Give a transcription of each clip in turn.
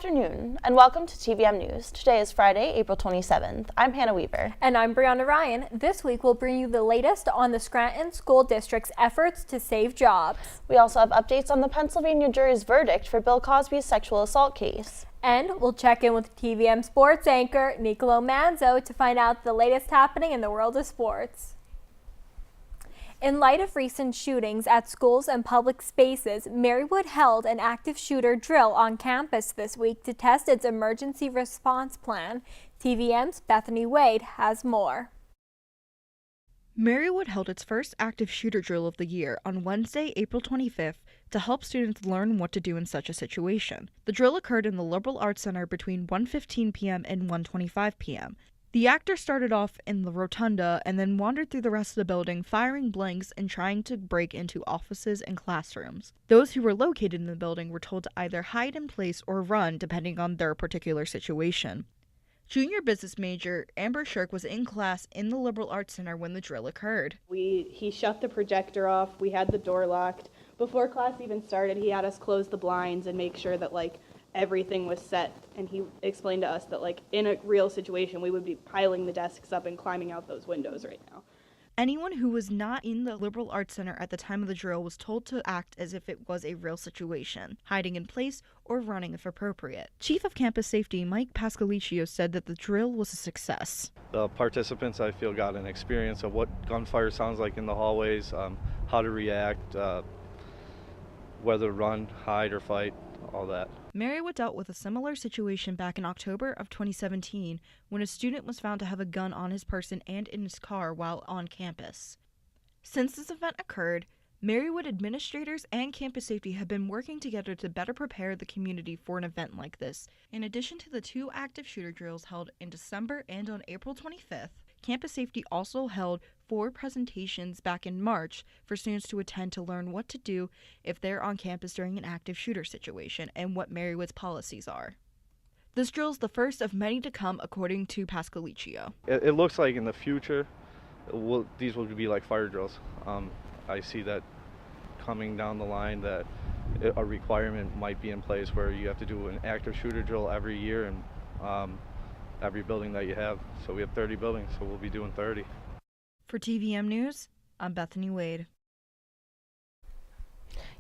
afternoon, and welcome to TVM News. Today is Friday, April 27th. I'm Hannah Weaver. And I'm Brianna Ryan. This week we'll bring you the latest on the Scranton School District's efforts to save jobs. We also have updates on the Pennsylvania jury's verdict for Bill Cosby's sexual assault case. And we'll check in with TVM sports anchor Nicolo Manzo to find out the latest happening in the world of sports. In light of recent shootings at schools and public spaces, Marywood held an active shooter drill on campus this week to test its emergency response plan. TVM's Bethany Wade has more. Marywood held its first active shooter drill of the year on Wednesday, April 25th, to help students learn what to do in such a situation. The drill occurred in the Liberal Arts Center between 1:15 p.m. and 1:25 p.m. The actor started off in the rotunda and then wandered through the rest of the building, firing blanks and trying to break into offices and classrooms. Those who were located in the building were told to either hide in place or run, depending on their particular situation. Junior business major Amber Shirk was in class in the Liberal Arts Center when the drill occurred. He shut the projector off. We had the door locked. Before class even started, he had us close the blinds and make sure that everything was set, and he explained to us that in a real situation we would be piling the desks up and climbing out those windows right now. Anyone who was not in the Liberal Arts Center at the time of the drill was told to act as if it was a real situation, hiding in place or running if appropriate. Chief of Campus Safety Mike Pascaliccio said that the drill was a success. The participants, I feel, got an experience of what gunfire sounds like in the hallways, how to react, whether to run, hide, or fight, all that. Marywood dealt with a similar situation back in October of 2017 when a student was found to have a gun on his person and in his car while on campus. Since this event occurred, Marywood administrators and campus safety have been working together to better prepare the community for an event like this. In addition to the two active shooter drills held in December and on April 25th, campus safety also held 4 presentations back in March for students to attend to learn what to do if they're on campus during an active shooter situation and what Marywood's policies are. This drill is the first of many to come, according to Pascaliccio. It looks like in the future, these will be like fire drills. I see that coming down the line, that a requirement might be in place where you have to do an active shooter drill every year and every building that you have. So we have 30 buildings, so we'll be doing 30. For TVM News, I'm Bethany Wade.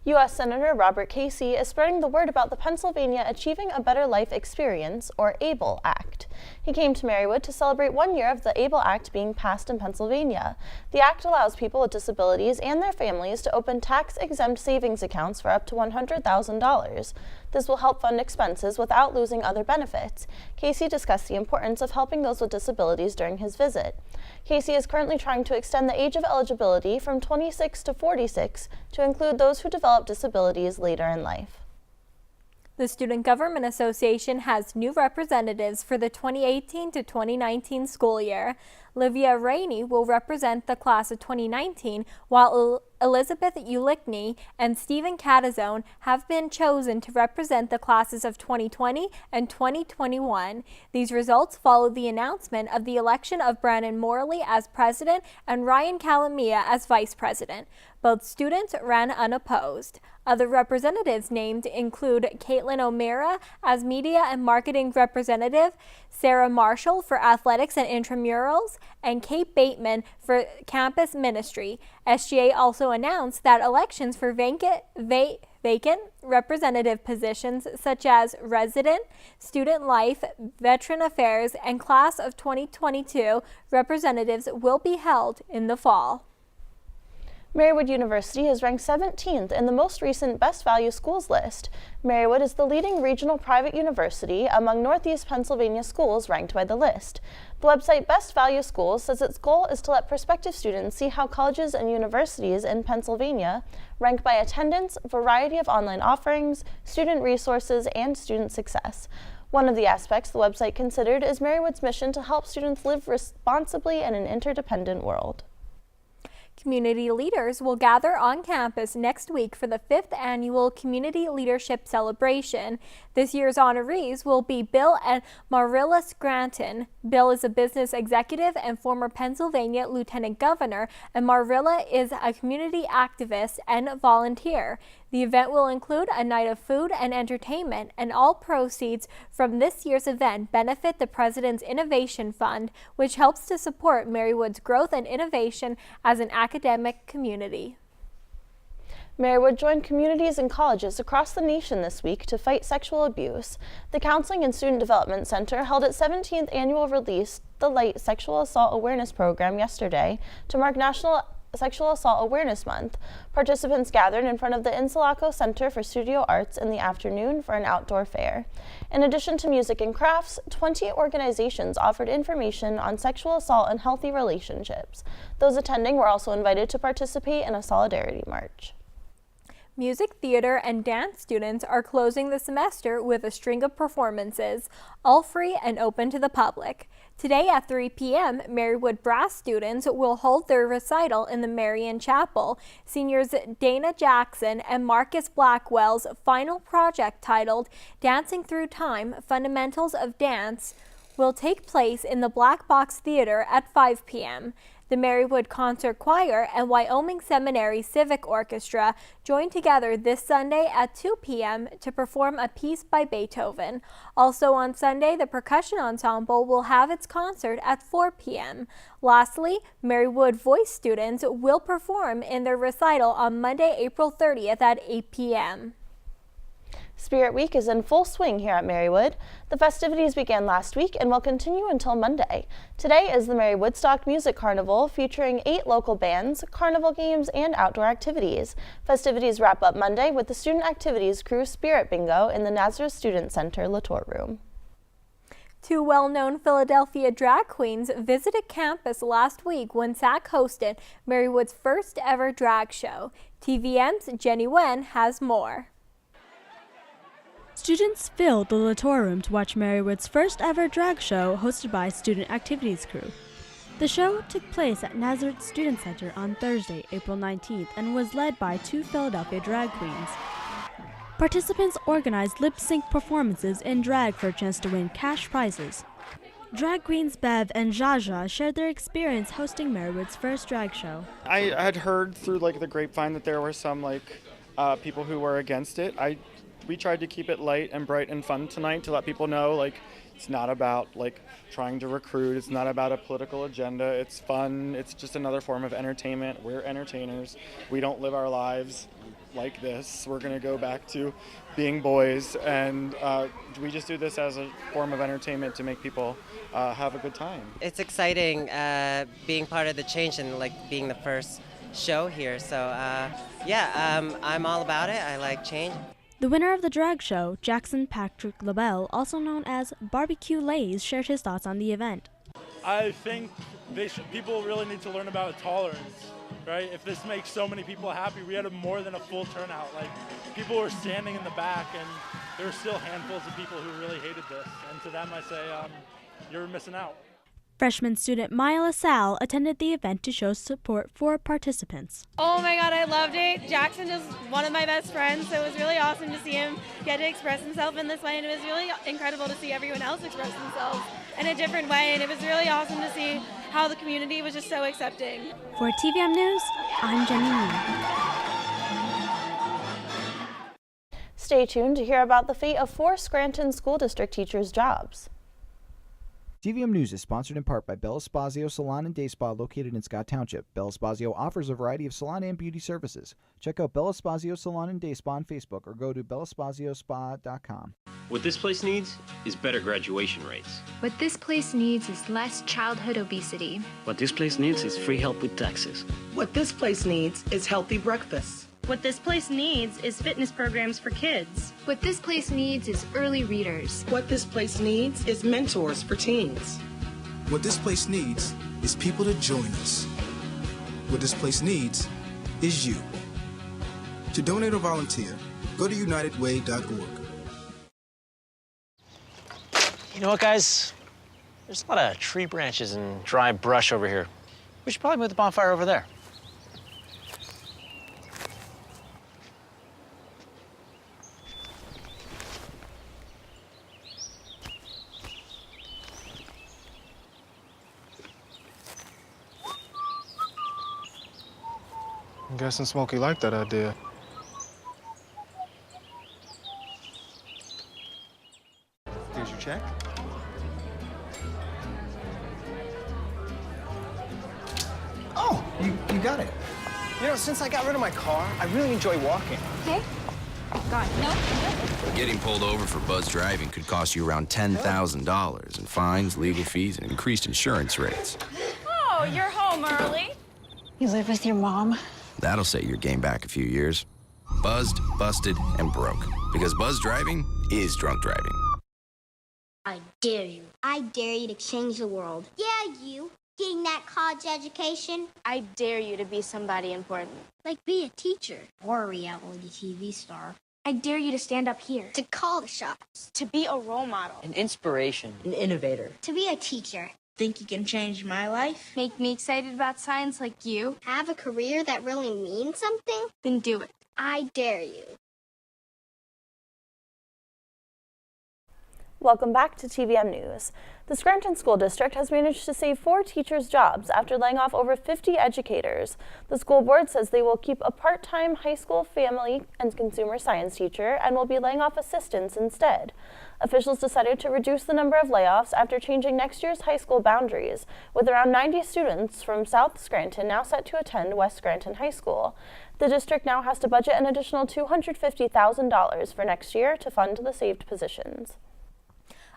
U.S. Senator Robert Casey is spreading the word about the Pennsylvania Achieving a Better Life Experience, or ABLE Act. He came to Marywood to celebrate 1 year of the ABLE Act being passed in Pennsylvania. The act allows people with disabilities and their families to open tax-exempt savings accounts for up to $100,000. This will help fund expenses without losing other benefits. Casey discussed the importance of helping those with disabilities during his visit. Casey is currently trying to extend the age of eligibility from 26 to 46 to include those who develop disabilities later in life. The Student Government Association has new representatives for the 2018 to 2019 school year. Livia Rainey will represent the class of 2019, while Elizabeth Ulickney and Stephen Catazone have been chosen to represent the classes of 2020 and 2021. These results follow the announcement of the election of Brandon Morley as president and Ryan Calamia as vice president. Both students ran unopposed. Other representatives named include Caitlin O'Meara as media and marketing representative, Sarah Marshall for athletics and intramurals, and Kate Bateman for campus ministry. SGA also announced that elections for vacant representative positions such as resident, student life, veteran affairs, and class of 2022 representatives will be held in the fall. Marywood-University is ranked 17th in the most recent Best Value Schools list. Marywood is the leading regional private university among Northeast Pennsylvania schools ranked by the list. The website Best Value Schools says its goal is to let prospective students see how colleges and universities in Pennsylvania rank by attendance, variety of online offerings, student resources, and student success. One of the aspects the website considered is Marywood's mission to help students live responsibly in an interdependent world. community leaders will gather on campus next week for the 5th annual Community Leadership Celebration. This year's honorees will be Bill and Marilla Scranton. Bill is a business executive and former Pennsylvania Lieutenant Governor, and Marilla is a community activist and volunteer. The event will include a night of food and entertainment, and all proceeds from this year's event benefit the President's Innovation Fund, which helps to support Marywood's growth and innovation as an academic community. Marywood joined communities and colleges across the nation this week to fight sexual abuse. The Counseling and Student Development Center held its 17th annual Release the Light Sexual Assault Awareness Program yesterday to mark National Sexual Assault Awareness Month. Participants gathered in front of the Insulaco Center for Studio Arts in the afternoon for an outdoor fair. In addition to music and crafts, 20 organizations offered information on sexual assault and healthy relationships. Those attending were also invited to participate in a solidarity march. Music, theater, and dance students are closing the semester with a string of performances, all free and open to the public. Today at 3 p.m., Marywood brass students will hold their recital in the Marian Chapel. Seniors Dana Jackson and Marcus Blackwell's final project titled Dancing Through Time, Fundamentals of Dance will take place in the Black Box Theater at 5 p.m. The Marywood Concert Choir and Wyoming Seminary Civic Orchestra joined together this Sunday at 2 p.m. to perform a piece by Beethoven. Also on Sunday, the Percussion Ensemble will have its concert at 4 p.m. Lastly, Marywood voice students will perform in their recital on Monday, April 30th at 8 p.m. Spirit Week is in full swing here at Marywood. The festivities began last week and will continue until Monday. Today is the Mary Woodstock Music Carnival featuring 8 local bands, carnival games, and outdoor activities. Festivities wrap up Monday with the Student Activities Crew Spirit Bingo in the Nazareth Student Center Latour Room. 2 well-known Philadelphia drag queens visited campus last week when SAC hosted Marywood's first ever drag show. TVM's Jenny Wen has more. Students filled the Latour Room to watch Marywood's first ever drag show hosted by Student Activities Crew. The show took place at Nazareth Student Center on Thursday, April 19th, and was led by 2 Philadelphia drag queens. Participants organized lip-sync performances in drag for a chance to win cash prizes. Drag queens Bev and Jaja shared their experience hosting Marywood's first drag show. I had heard through the grapevine that there were some people who were against it. We tried to keep it light and bright and fun tonight to let people know it's not about trying to recruit, it's not about a political agenda, it's fun, it's just another form of entertainment. We're entertainers. We don't live our lives like this. We're going to go back to being boys, and we just do this as a form of entertainment to make people have a good time. It's exciting being part of the change and being the first show here. So I'm all about it. I like change. The winner of the drag show, Jackson Patrick LaBelle, also known as Barbecue Lays, shared his thoughts on the event. I think people really need to learn about tolerance, right? If this makes so many people happy, we had more than a full turnout. People were standing in the back, and there were still handfuls of people who really hated this. And to them, I say, you're missing out. Freshman student Maya LaSalle attended the event to show support for participants. Oh my God, I loved it. Jackson is one of my best friends, so it was really awesome to see him get to express himself in this way, and it was really incredible to see everyone else express themselves in a different way, and it was really awesome to see how the community was just so accepting. For TVM-News, I'm Jenny Lee. Stay tuned to hear about the fate of 4 Scranton School District teachers' jobs. TVM-News is sponsored in part by Bella Spazio Salon and Day Spa located in Scott Township. Bella Spazio offers a variety of salon and beauty services. Check out Bella Spazio Salon and Day Spa on Facebook or go to bellaspaziospa.com. What this place needs is better graduation rates. What this place needs is less childhood obesity. What this place needs is free help with taxes. What this place needs is healthy breakfast. What this place needs is fitness programs for kids. What this place needs is early readers. What this place needs is mentors for teens. What this place needs is people to join us. What this place needs is you. To donate or volunteer, go to unitedway.org. You know what, guys? There's a lot of tree branches and dry brush over here. We should probably move the bonfire over there. I'm guessing Smokey liked that idea. Here's your check. Oh, you got it. You know, since I got rid of my car, I really enjoy walking. Okay. God, no. Getting pulled over for buzz driving could cost you around $10,000 in fines, legal fees, and increased insurance rates. Oh, you're home early. You live with your mom? That'll set your game back a few years. Buzzed, busted, and broke. Because buzz driving is drunk driving. I dare you. I dare you to change the world. Yeah, you. Getting that college education. I dare you to be somebody important. Like be a teacher or a reality TV star. I dare you to stand up here. To call the shots. To be a role model. An inspiration. An innovator. To be a teacher. Think you can change my life? Make me excited about science like you? Have a career that really means something? Then do it. I dare you. Welcome back to TVM News. The Scranton School District has managed to save 4 teachers' jobs after laying off over 50 educators. The school board says they will keep a part-time high school family and consumer science teacher and will be laying off assistants instead. Officials decided to reduce the number of layoffs after changing next year's high school boundaries, with around 90 students from South Scranton now set to attend West Scranton High School. The district now has to budget an additional $250,000 for next year to fund the saved positions.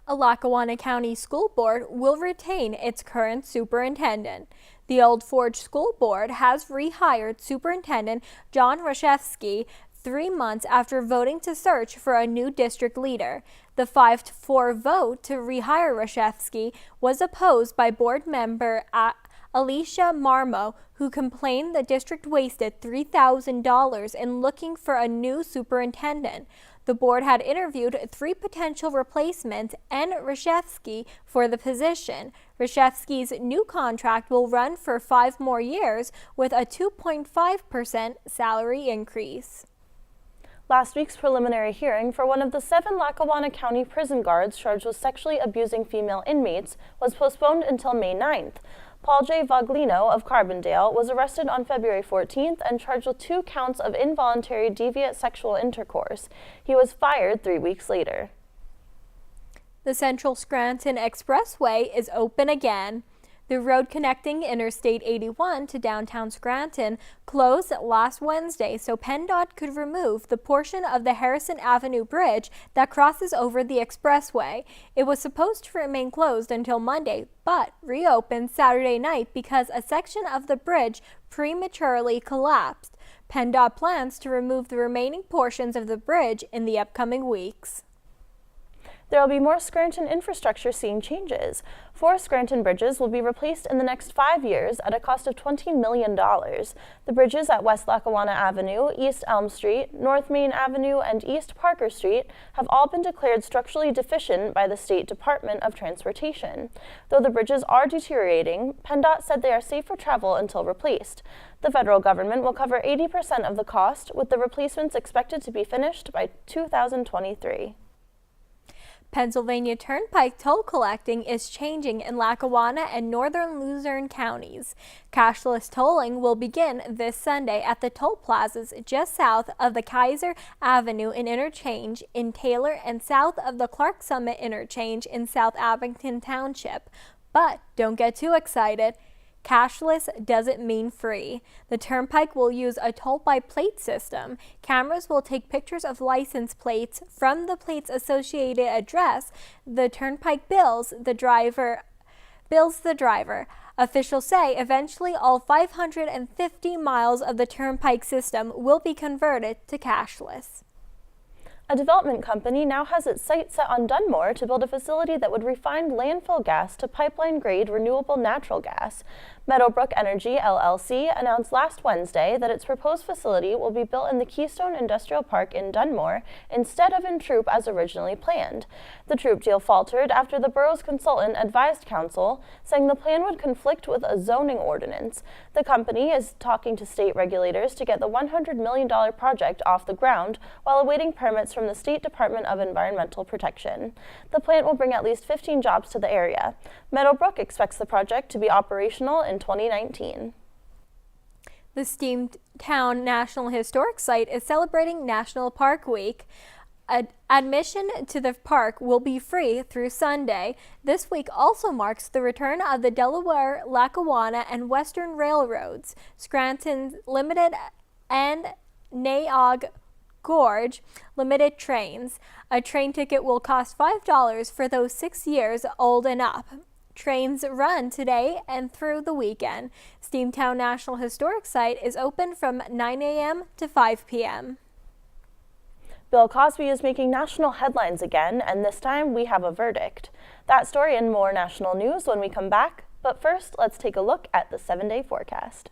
A Lackawanna County School Board will retain its current superintendent. The Old Forge School Board has rehired Superintendent John Rashevsky 3 months after voting to search for a new district leader. The 5-4 vote to rehire Rashevsky was opposed by board member Alicia Marmo, who complained the district wasted $3,000 in looking for a new superintendent. The board had interviewed 3 potential replacements and Rashevsky for the position. Rashevsky's new contract will run for 5 more years with a 2.5% salary increase. Last week's preliminary hearing for one of the 7 Lackawanna County prison guards charged with sexually abusing female inmates was postponed until May 9th. Paul J. Voglino of Carbondale was arrested on February 14th and charged with 2 counts of involuntary deviant sexual intercourse. He was fired 3 weeks later. The Central Scranton Expressway is open again. The road connecting Interstate 81 to downtown Scranton closed last Wednesday so PennDOT could remove the portion of the Harrison Avenue Bridge that crosses over the expressway. It was supposed to remain closed until Monday, but reopened Saturday night because a section of the bridge prematurely collapsed. PennDOT plans to remove the remaining portions of the bridge in the upcoming weeks. There will be more Scranton infrastructure scene changes. 4 Scranton bridges will be replaced in the next 5 years at a cost of $20 million. The bridges at West Lackawanna Avenue, East Elm Street, North Main Avenue, and East Parker Street have all been declared structurally deficient by the State Department of Transportation. Though the bridges are deteriorating, PennDOT said they are safe for travel until replaced. The federal government will cover 80% of the cost, with the replacements expected to be finished by 2023. Pennsylvania Turnpike toll collecting is changing in Lackawanna and northern Luzerne counties. Cashless tolling will begin this Sunday at the toll plazas just south of the Kaiser Avenue interchange in Taylor and south of the Clark Summit interchange in South Abington Township. But don't get too excited. Cashless doesn't mean free. The Turnpike will use a toll-by-plate system. Cameras will take pictures of license plates from the plate's associated address. The Turnpike bills the driver. Officials say eventually all 550 miles of the Turnpike system will be converted to cashless. A development company now has its sights set on Dunmore to build a facility that would refine landfill gas to pipeline-grade renewable natural gas. Meadowbrook Energy, LLC, announced last Wednesday that its proposed facility will be built in the Keystone Industrial Park in Dunmore instead of in Troop as originally planned. The Troop deal faltered after the borough's consultant advised council, saying the plan would conflict with a zoning ordinance. The company is talking to state regulators to get the $100 million project off the ground while awaiting permits from the State Department of Environmental Protection. The plant will bring at least 15 jobs to the area. Meadowbrook expects the project to be operational in 2019. The Steamtown National Historic Site is celebrating National Park Week. Admission to the park will be free through Sunday. This week also marks the return of the Delaware, Lackawanna, and Western Railroads, Scranton Limited, and Naog Gorge Limited trains. A train ticket will cost $5 for those 6 years old and up. Trains run today and through the weekend. Steamtown National Historic Site is open from 9 a.m. to 5 p.m. Bill Cosby is making national headlines again, and this time we have a verdict. That story and more national news when we come back, but first let's take a look at the 7-day forecast.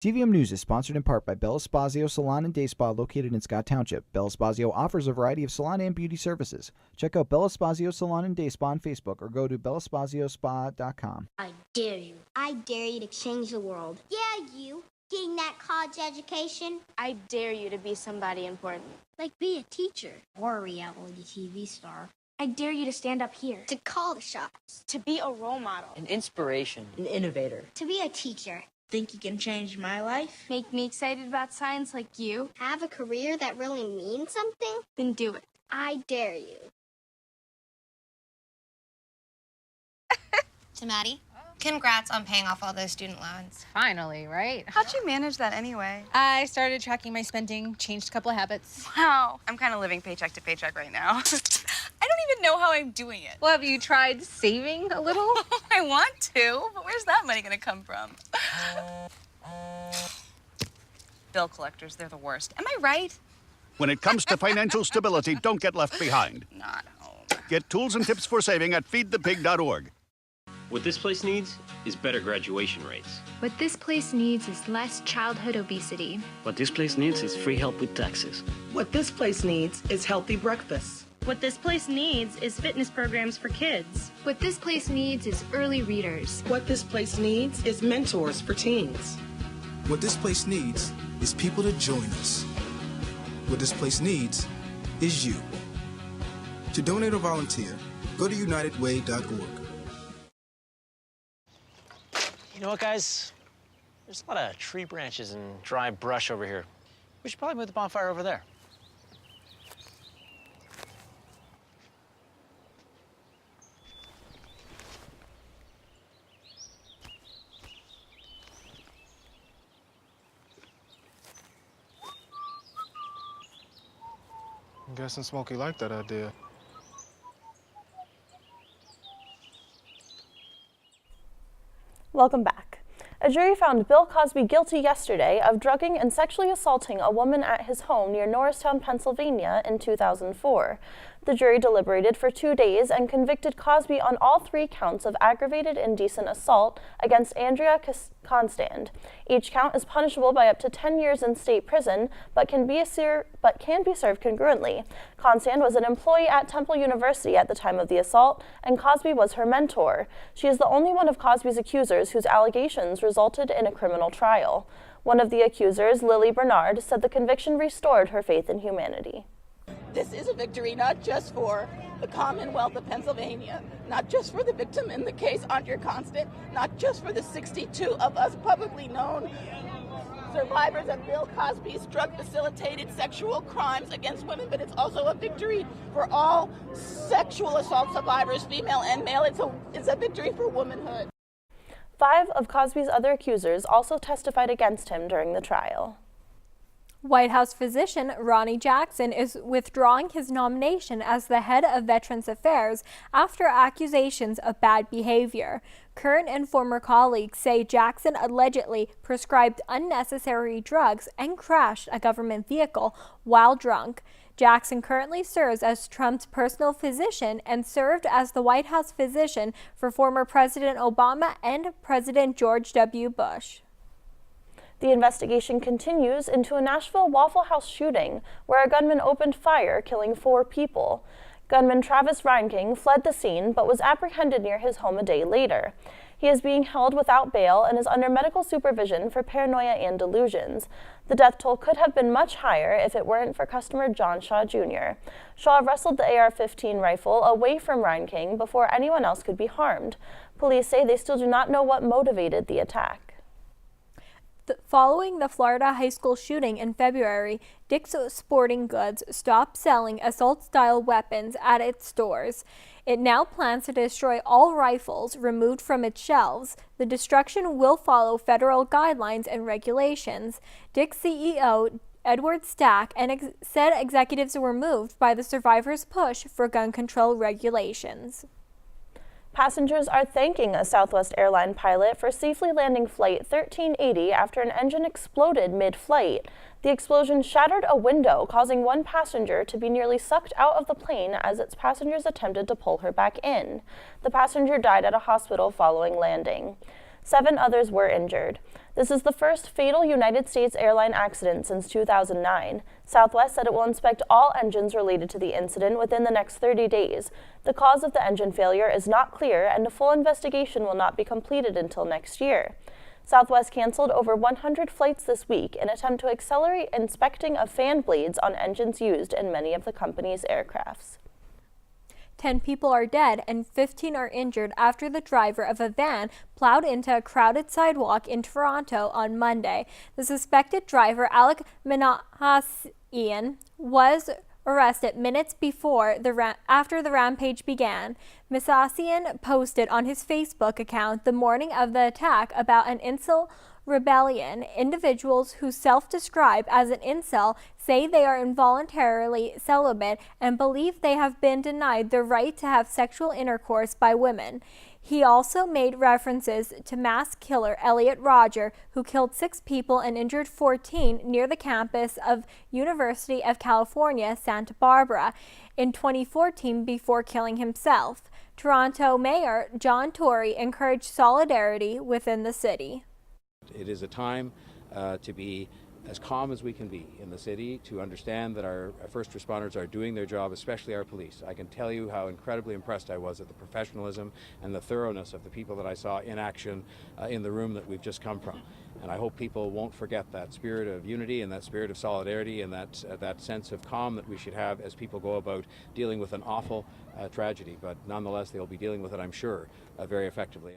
TVM-News is sponsored in part by Bell Espazio Salon and Day Spa located in Scott Township. Bell Espazio offers a variety of salon and beauty services. Check out Bell Espazio Salon and Day Spa on Facebook or go to belleSpaziospa.com. I dare you. I dare you to change the world. Yeah, you. Getting that college education. I dare you to be somebody important. Like be a teacher or a reality TV star. I dare you to stand up here. To call the shots. To be a role model. An inspiration. An innovator. To be a teacher. Think you can change my life? Make me excited about science like you? Have a career that really means something? Then do it. I dare you. To Maddie, congrats on paying off all those student loans. Finally, right? How'd you manage that anyway? I started tracking my spending, changed a couple of habits. Wow, I'm kind of living paycheck to paycheck right now. I don't even know how I'm doing it. Well, have you tried saving a little? I want to, but where's that money gonna come from? Bill collectors, they're the worst. Am I right? When it comes to financial stability, don't get left behind. Not home. Get tools and tips for saving at feedthepig.org. What this place needs is better graduation rates. What this place needs is less childhood obesity. What this place needs is free help with taxes. What this place needs is healthy breakfast. What this place needs is fitness programs for kids. What this place needs is early readers. What this place needs is mentors for teens. What this place needs is people to join us. What this place needs is you. To donate or volunteer, go to unitedway.org. You know what, guys? There's a lot of tree branches and dry brush over here. We should probably move the bonfire over there. I'm guessing Smokey liked that idea. Welcome back. A jury found Bill Cosby guilty yesterday of drugging and sexually assaulting a woman at his home near Norristown, Pennsylvania in 2004. The jury deliberated for 2 days and convicted Cosby on all 3 counts of aggravated indecent assault against Andrea Constand. Each count is punishable by up to 10 years in state prison, but can be served congruently. Constand was an employee at Temple University at the time of the assault, and Cosby was her mentor. She is the only one of Cosby's accusers whose allegations resulted in a criminal trial. One of the accusers, Lily Bernard, said the conviction restored her faith in humanity. This is a victory not just for the Commonwealth of Pennsylvania, not just for the victim in the case, Andrea Constant, not just for the 62 of us publicly known survivors of Bill Cosby's drug-facilitated sexual crimes against women, but it's also a victory for all sexual assault survivors, female and male. It's a victory for womanhood. 5 of Cosby's other accusers also testified against him during the trial. White House physician Ronnie Jackson is withdrawing his nomination as the head of Veterans Affairs after accusations of bad behavior. Current and former colleagues say Jackson allegedly prescribed unnecessary drugs and crashed a government vehicle while drunk. Jackson currently serves as Trump's personal physician and served as the White House physician for former President Obama and President George W. Bush. The investigation continues into a Nashville Waffle House shooting where a gunman opened fire, killing 4 people. Gunman Travis Reinking fled the scene but was apprehended near his home a day later. He is being held without bail and is under medical supervision for paranoia and delusions. The death toll could have been much higher if it weren't for customer John Shaw Jr. Shaw wrestled the AR-15 rifle away from Reinking before anyone else could be harmed. Police say they still do not know what motivated the attack. Following the Florida high school shooting in February, Dick's Sporting Goods stopped selling assault-style weapons at its stores. It now plans to destroy all rifles removed from its shelves. The destruction will follow federal guidelines and regulations. Dick's CEO Edward Stack said executives were moved by the survivors' push for gun control regulations. Passengers are thanking a Southwest airline pilot for safely landing Flight 1380 after an engine exploded mid-flight. The explosion shattered a window, causing one passenger to be nearly sucked out of the plane as its passengers attempted to pull her back in. The passenger died at a hospital following landing. 7 others were injured. This is the first fatal United States airline accident since 2009. Southwest said it will inspect all engines related to the incident within the next 30 days. The cause of the engine failure is not clear, and a full investigation will not be completed until next year. Southwest canceled over 100 flights this week in an attempt to accelerate inspecting of fan blades on engines used in many of the company's aircrafts. 10 people are dead and 15 are injured after the driver of a van plowed into a crowded sidewalk in Toronto on Monday. The suspected driver, Alec Minasian, was arrested minutes before after the rampage began. Minasian posted on his Facebook account the morning of the attack about an incel rebellion. Individuals who self-describe as an incel say they are involuntarily celibate and believe they have been denied the right to have sexual intercourse by women. He also made references to mass killer Elliot Rodger, who killed 6 people and injured 14 near the campus of University of California, Santa Barbara in 2014 before killing himself. Toronto Mayor John Tory encouraged solidarity within the city. It is a time to be as calm as we can be in the city, to understand that our first responders are doing their job, especially our police. I can tell you how incredibly impressed I was at the professionalism and the thoroughness of the people that I saw in action in the room that we've just come from. And I hope people won't forget that spirit of unity and that spirit of solidarity and that sense of calm that we should have as people go about dealing with an awful tragedy. But nonetheless, they'll be dealing with it, I'm sure, very effectively.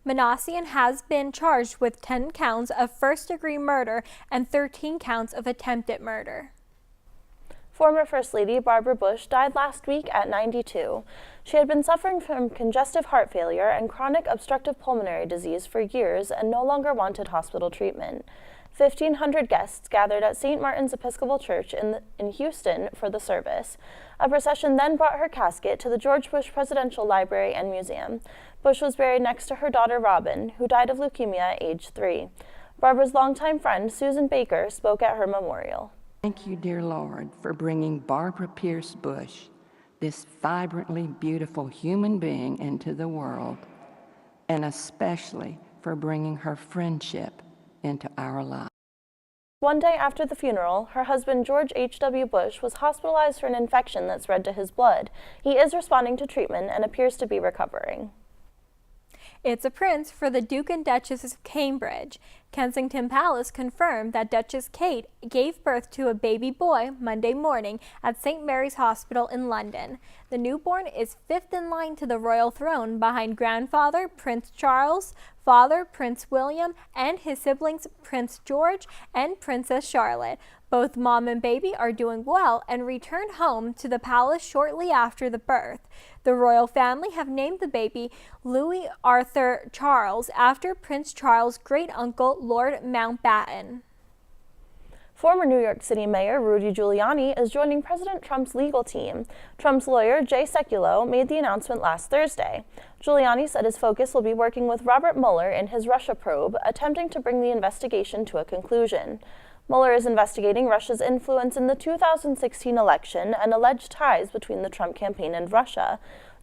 Minasian has been charged with 10 counts of first-degree murder and 13 counts of attempted murder. Former First Lady Barbara Bush died last week at 92. She had been suffering from congestive heart failure and chronic obstructive pulmonary disease for years and no longer wanted hospital treatment. 1,500 guests gathered at St. Martin's Episcopal Church in Houston for the service. A procession then brought her casket to the George Bush Presidential Library and Museum. Bush was buried next to her daughter Robin, who died of leukemia at age 3. Barbara's longtime friend Susan Baker spoke at her memorial. Thank you, dear Lord, for bringing Barbara Pierce Bush, this vibrantly beautiful human being, into the world, and especially for bringing her friendship into our lives. One day after the funeral, her husband George H.W. Bush was hospitalized for an infection that spread to his blood. He is responding to treatment and appears to be recovering. It's a prince for the Duke and Duchess of Cambridge. Kensington Palace confirmed that Duchess Kate gave birth to a baby boy Monday morning at St. Mary's Hospital in London. The newborn is 5th in line to the royal throne behind grandfather Prince Charles, father Prince William, and his siblings Prince George and Princess Charlotte. Both mom and baby are doing well and returned home to the palace shortly after the birth. The royal family have named the baby Louis Arthur Charles after Prince Charles' great-uncle Lord Mountbatten. Former New York City Mayor Rudy Giuliani is joining President Trump's legal team. Trump's lawyer, Jay Sekulow, made the announcement last Thursday. Giuliani said his focus will be working with Robert Mueller in his Russia probe, attempting to bring the investigation to a conclusion. Mueller is investigating Russia's influence in the 2016 election and alleged ties between the Trump campaign and Russia.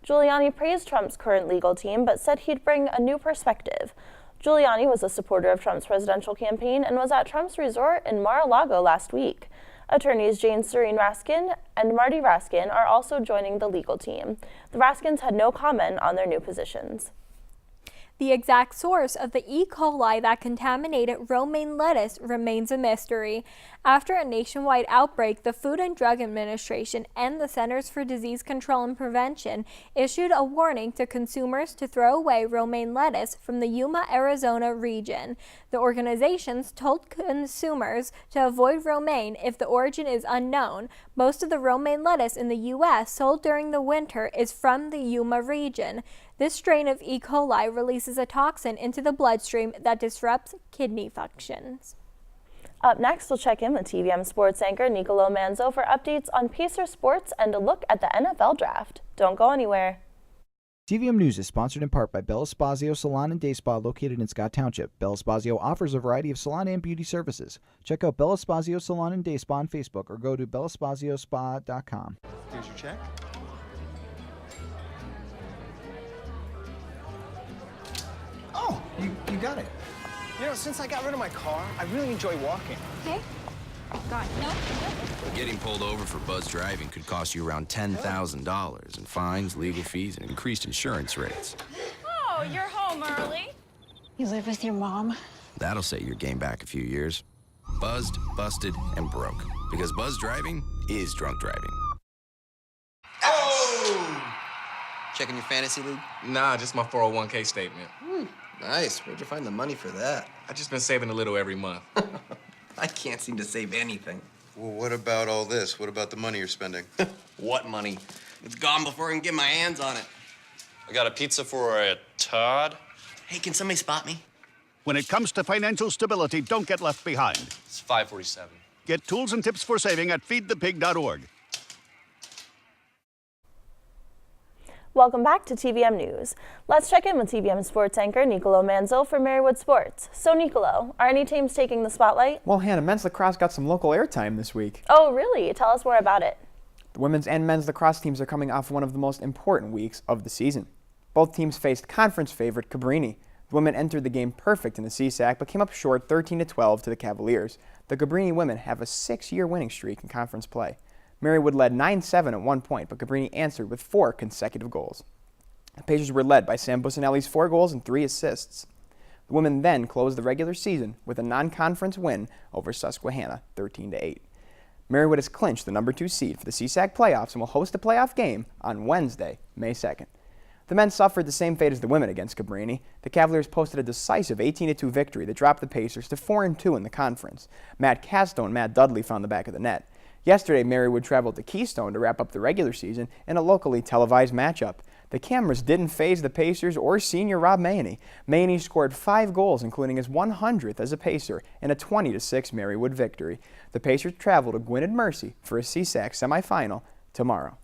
Giuliani praised Trump's current legal team, but said he'd bring a new perspective. Giuliani was a supporter of Trump's presidential campaign and was at Trump's resort in Mar-a-Lago last week. Attorneys Jane Serene Raskin and Marty Raskin are also joining the legal team. The Raskins had no comment on their new positions. The exact source of the E. coli that contaminated romaine lettuce remains a mystery. After a nationwide outbreak, the Food and Drug Administration and the Centers for Disease Control and Prevention issued a warning to consumers to throw away romaine lettuce from the Yuma, Arizona region. The organizations told consumers to avoid romaine if the origin is unknown. Most of the romaine lettuce in the U.S. sold during the winter is from the Yuma region. This strain of E. coli releases a toxin into the bloodstream that disrupts kidney functions. Up next, we'll check in with TVM sports anchor Nicolo Manzo for updates on Pacer sports and a look at the NFL draft. Don't go anywhere. TVM News is sponsored in part by Bella Spazio Salon and Day Spa located in Scott Township. Bella Spazio offers a variety of salon and beauty services. Check out Bella Spazio Salon and Day Spa on Facebook or go to bellaspazio.spa.com. Here's your check. Oh, you got it. You know, since I got rid of my car, I really enjoy walking. Okay. God, no. Getting pulled over for buzz driving could cost you around $10,000 in fines, legal fees, and increased insurance rates. Oh, you're home early. You live with your mom? That'll set your game back a few years. Buzzed, busted, and broke. Because buzz driving is drunk driving. Oh! Checking your fantasy league? Nah, just my 401k statement. Nice. Where'd you find the money for that? I've just been saving a little every month. I can't seem to save anything. Well, what about all this? What about the money you're spending? What money? It's gone before I can get my hands on it. I got a pizza for a Todd. Hey, can somebody spot me? When it comes to financial stability, don't get left behind. It's 547. Get tools and tips for saving at feedthepig.org. Welcome back to TVM News. Let's check in with TVM sports anchor Nicolo Manzo for Marywood Sports. So Nicolo, are any teams taking the spotlight? Well, Hannah, men's lacrosse got some local airtime this week. Oh, really? Tell us more about it. The women's and men's lacrosse teams are coming off one of the most important weeks of the season. Both teams faced conference favorite Cabrini. The women entered the game perfect in the CSAC, but came up short 13-12 to the Cavaliers. The Cabrini women have a 6-year winning streak in conference play. Marywood led 9-7 at one point, but Cabrini answered with 4 consecutive goals. The Pacers were led by Sam Bussinelli's 4 goals and 3 assists. The women then closed the regular season with a non-conference win over Susquehanna, 13-8. Marywood has clinched the number 2 seed for the CSAC playoffs and will host a playoff game on Wednesday, May 2nd. The men suffered the same fate as the women against Cabrini. The Cavaliers posted a decisive 18-2 victory that dropped the Pacers to 4-2 in the conference. Matt Casto and Matt Dudley found the back of the net. Yesterday, Marywood traveled to Keystone to wrap up the regular season in a locally televised matchup. The cameras didn't faze the Pacers or senior Rob Mahaney. Mahaney scored 5 goals, including his 100th as a Pacer, in a 20-6 Marywood victory. The Pacers travel to Gwynedd Mercy for a CSAC semifinal tomorrow.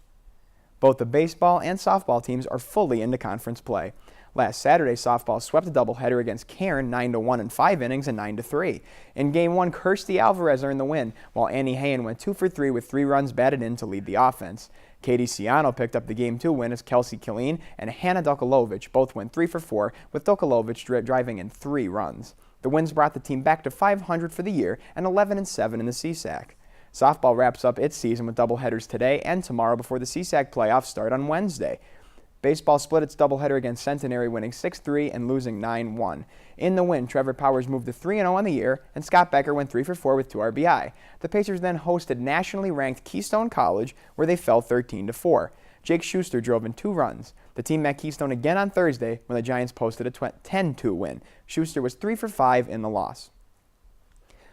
Both the baseball and softball teams are fully into conference play. Last Saturday, softball swept a doubleheader against Cairn 9-1 in 5 innings and 9-3. In Game 1, Kirstie Alvarez earned the win, while Annie Hayen went 2 for 3 with 3 runs batted in to lead the offense. Katie Ciano picked up the Game 2 win as Kelsey Killeen and Hannah Dokulovic both went 3 for 4, with Dokulovic driving in 3 runs. The wins brought the team back to 500 for the year and 11-7 in the CSAC. Softball wraps up its season with doubleheaders today and tomorrow before the CSAC playoffs start on Wednesday. Baseball split its doubleheader against Centenary, winning 6-3 and losing 9-1. In the win, Trevor Powers moved to 3-0 on the year, and Scott Becker went 3 for 4 with 2 RBI. The Pacers then hosted nationally ranked Keystone College, where they fell 13-4. Jake Schuster drove in 2 runs. The team met Keystone again on Thursday when the Giants posted a 10-2 win. Schuster was 3 for 5 in the loss.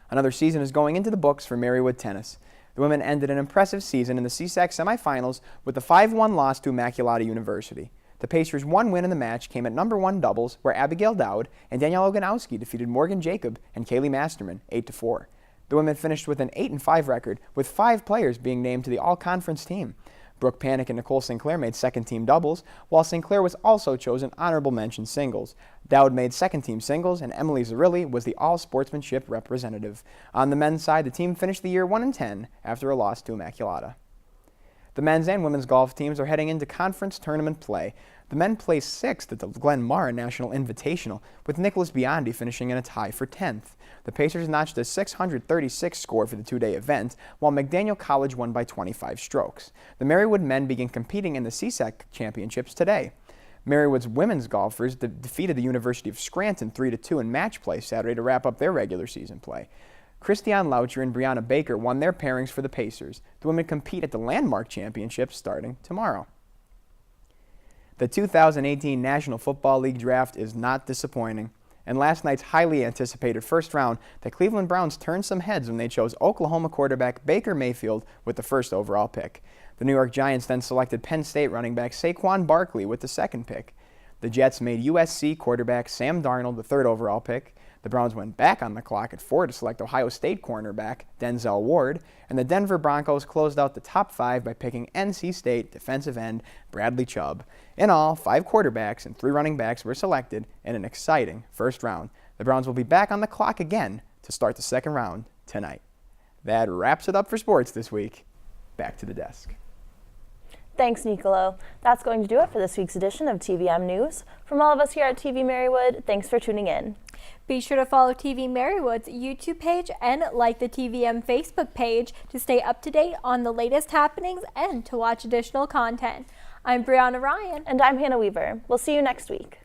Another season is going into the books for Marywood tennis. The women ended an impressive season in the CSAC semifinals with a 5-1 loss to Immaculata-University. The Pacers' one win in the match came at number 1 doubles, where Abigail Dowd and Danielle Oganowski defeated Morgan Jacob and Kaylee Masterman 8-4. The women finished with an 8-5 record, with 5 players being named to the all-conference team. Brooke Panic and Nicole Sinclair made second-team doubles, while Sinclair was also chosen honorable mention singles. Dowd made second-team singles, and Emily Zarilli was the all-sportsmanship representative. On the men's side, the team finished the year 1-10 after a loss to Immaculata. The men's and women's golf teams are heading into conference tournament play. The men placed 6th at the Glen Mara National Invitational, with Nicholas Biondi finishing in a tie for 10th. The Pacers notched a 636 score for the two-day event, while McDaniel College won by 25 strokes. The Marywood men begin competing in the CSAC championships today. Marywood's women's golfers defeated the University of Scranton 3-2 in match play Saturday to wrap up their regular season play. Christiane Laucher and Brianna Baker won their pairings for the Pacers. The women compete at the Landmark Championship starting tomorrow. The 2018 National Football League draft is not disappointing. And last night's highly anticipated first round, the Cleveland Browns turned some heads when they chose Oklahoma quarterback Baker Mayfield with the first overall pick. The New York Giants then selected Penn State running back Saquon Barkley with the second pick. The Jets made USC quarterback Sam Darnold the third overall pick. The Browns went back on the clock at 4 to select Ohio State cornerback Denzel Ward, and the Denver Broncos closed out the top 5 by picking NC State defensive end Bradley Chubb. In all, 5 quarterbacks and 3 running backs were selected in an exciting first round. The Browns will be back on the clock again to start the second round tonight. That wraps it up for sports this week. Back to the desk. Thanks, Nicolo. That's going to do it for this week's edition of TVM News. From all of us here at TV Marywood, thanks for tuning in. Be sure to follow TV Marywood's YouTube page and like the TVM Facebook page to stay up to date on the latest happenings and to watch additional content. I'm Brianna Ryan. And I'm Hannah Weaver. We'll see you next week.